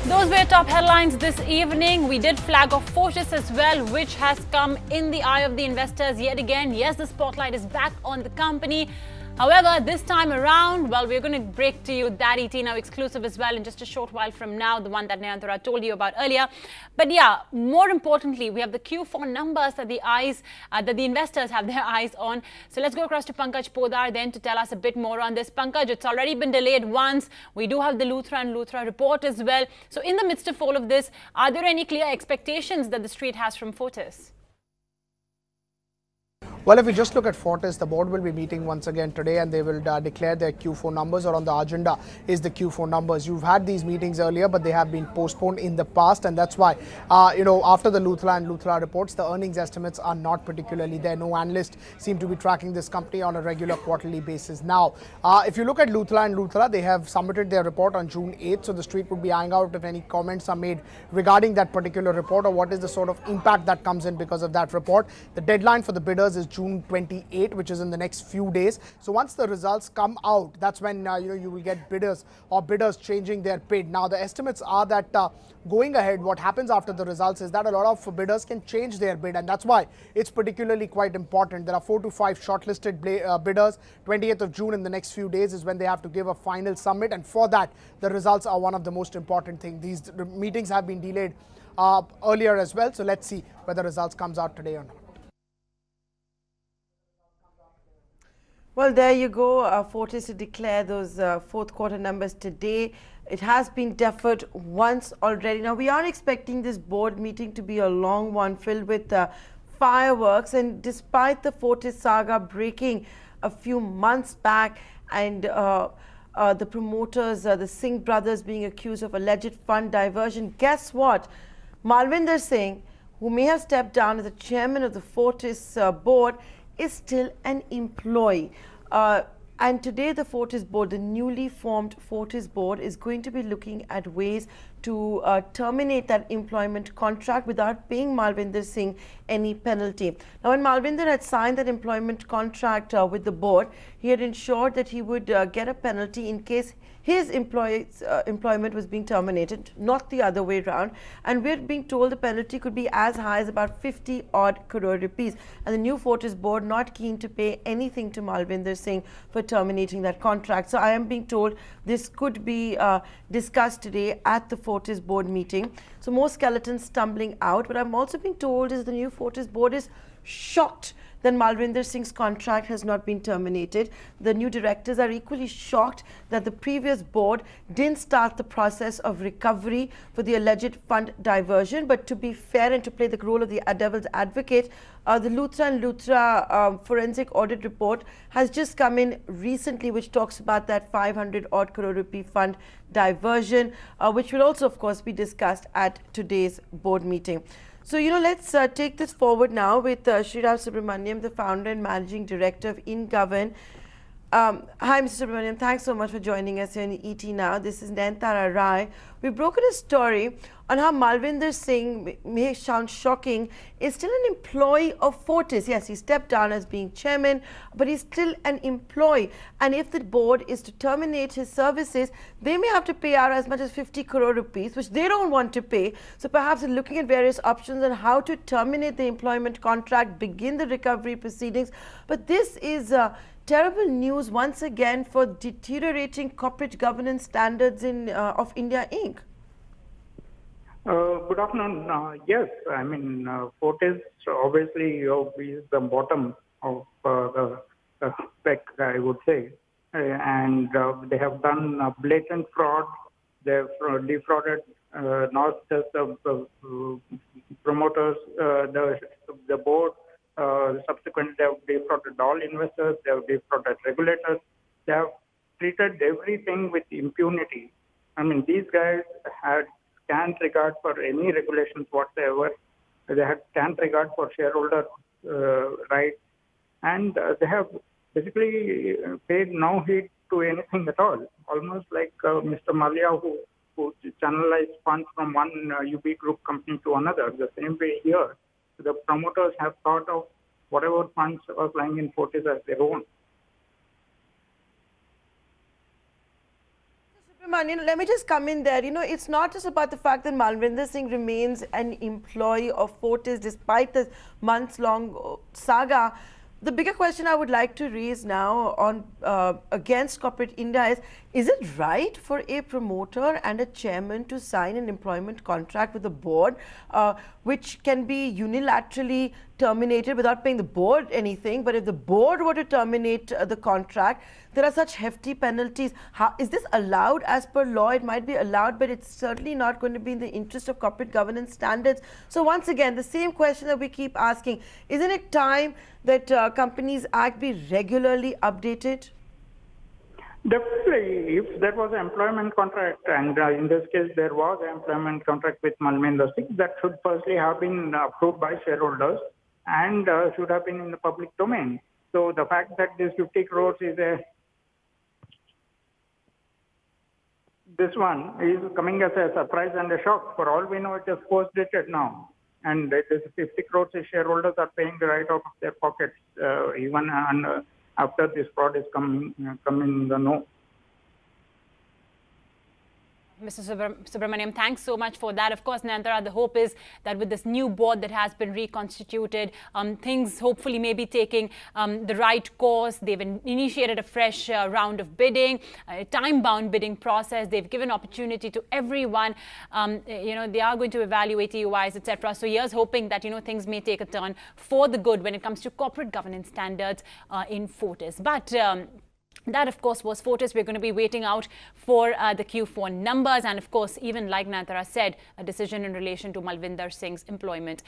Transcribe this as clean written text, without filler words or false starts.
Those were top headlines this evening. We did flag off Fortis as well, which has come in the eye of the investors yet again. Yes, the spotlight is back on the company. However, this time around, well, we're going to break to you that ET Now exclusive as well in just a short while from now, the one that Nayantara told you about earlier. But yeah, more importantly, we have the Q4 numbers that the investors have their eyes on. So let's go across to Pankaj Podar then to tell us a bit more on this. Pankaj, it's already been delayed once. We do have the Luthra and Luthra report as well. So in the midst of all of this, are there any clear expectations that the street has from Fortis? Well, if we just look at Fortis, the board will be meeting once again today and they will declare their Q4 numbers, or on the agenda is the Q4 numbers. You've had these meetings earlier, but they have been postponed in the past, and that's why, after the Luthra and Luthra reports, the earnings estimates are not particularly there. No analysts seem to be tracking this company on a regular quarterly basis. Now, if you look at Luthra and Luthra, they have submitted their report on June 8th, so the street would be eyeing out if any comments are made regarding that particular report, or what is the sort of impact that comes in because of that report. The deadline for the bidders is June 28, which is in the next few days. So once the results come out, that's when you will get bidders changing their bid. Now the estimates are that going ahead, what happens after the results is that a lot of bidders can change their bid, and that's why it's particularly quite important. There are 4 to 5 shortlisted bidders. 20th of June, in the next few days, is when they have to give a final submit, and for that the results are one of the most important things. These meetings have been delayed earlier as well, so let's see whether results comes out today or not. Well, there you go. Fortis to declare those fourth quarter numbers today. It has been deferred once already. Now, we are expecting this board meeting to be a long one filled with fireworks. And despite the Fortis saga breaking a few months back and the promoters, the Singh brothers, being accused of alleged fund diversion, guess what? Malvinder Singh, who may have stepped down as the chairman of the Fortis board, is still an employee. And today the Fortis board, the newly formed Fortis board, is going to be looking at ways to terminate that employment contract without paying Malvinder Singh any penalty. Now, when Malvinder had signed that employment contract with the board, he had ensured that he would get a penalty in case his employment was being terminated, not the other way around. And we're being told the penalty could be as high as about 50 odd crore rupees. And the new Fortis board not keen to pay anything to Malvinder Singh for terminating that contract. So I am being told this could be discussed today at the Fortis board meeting. So more skeletons stumbling out. But I'm also being told is the new Fortis board is shocked that Malvinder Singh's contract has not been terminated. The new directors are equally shocked that the previous board didn't start the process of recovery for the alleged fund diversion. But to be fair and to play the role of the devil's advocate, the Luthra and Luthra forensic audit report has just come in recently, which talks about that 500 odd crore rupee fund diversion, which will also, of course, be discussed at today's board meeting. So, let's take this forward now with Sriram Subramaniam, the founder and managing director of InGovern. Hi, Mr. Subramaniam. Thanks so much for joining us here in ET Now. This is Nayantara Rai. We've broken a story on how Malvinder Singh, may sound shocking, is still an employee of Fortis. Yes, he stepped down as being chairman, but he's still an employee. And if the board is to terminate his services, they may have to pay out as much as 50 crore rupees, which they don't want to pay. So perhaps they're looking at various options on how to terminate the employment contract, begin the recovery proceedings. But this is terrible news once again for deteriorating corporate governance standards of India Inc. Good afternoon. Yes, I mean, Fortis obviously is the bottom of the spec, I would say. And they have done blatant fraud. They've defrauded not just the promoters, the board. Subsequently, they have defrauded all investors. They have defrauded regulators. They have treated everything with impunity. I mean, these guys had scant regard for any regulations whatsoever. They had scant regard for shareholder rights, and they have basically paid no heed to anything at all. Almost like Mr. Malia, who channelized funds from one UB group company to another. The same way here, the promoters have thought of whatever funds are lying in Fortis as their own. Manian, let me just come in there. It's not just about the fact that Malvinder Singh remains an employee of Fortis despite this months-long saga. The bigger question I would like to raise now on against corporate India is it right for a promoter and a chairman to sign an employment contract with the board which can be unilaterally terminated without paying the board anything? But if the board were to terminate the contract, there are such hefty penalties. Is this allowed as per law? It might be allowed, but it's certainly not going to be in the interest of corporate governance standards. So once again, the same question that we keep asking, isn't it time that Companies Act be regularly updated? Definitely, if there was an employment contract, and in this case there was an employment contract with Malvinder Singh, that should firstly have been approved by shareholders and should have been in the public domain. So the fact that this 50 crores is this one is coming as a surprise and a shock. For all we know, it is post-dated now. And it is 50 crores shareholders are paying right out of their pockets, even after this fraud is come in the know. Mr. Subramaniam, thanks so much for that. Of course, Nayantara, the hope is that with this new board that has been reconstituted, things hopefully may be taking the right course. They've initiated a fresh round of bidding, a time-bound bidding process. They've given opportunity to everyone. They are going to evaluate EUIs, etc. So here's hoping that, things may take a turn for the good when it comes to corporate governance standards in Fortis. But that, of course, was Fortis. We're going to be waiting out for the Q4 numbers and, of course, even like Nayantara said, a decision in relation to Malvinder Singh's employment.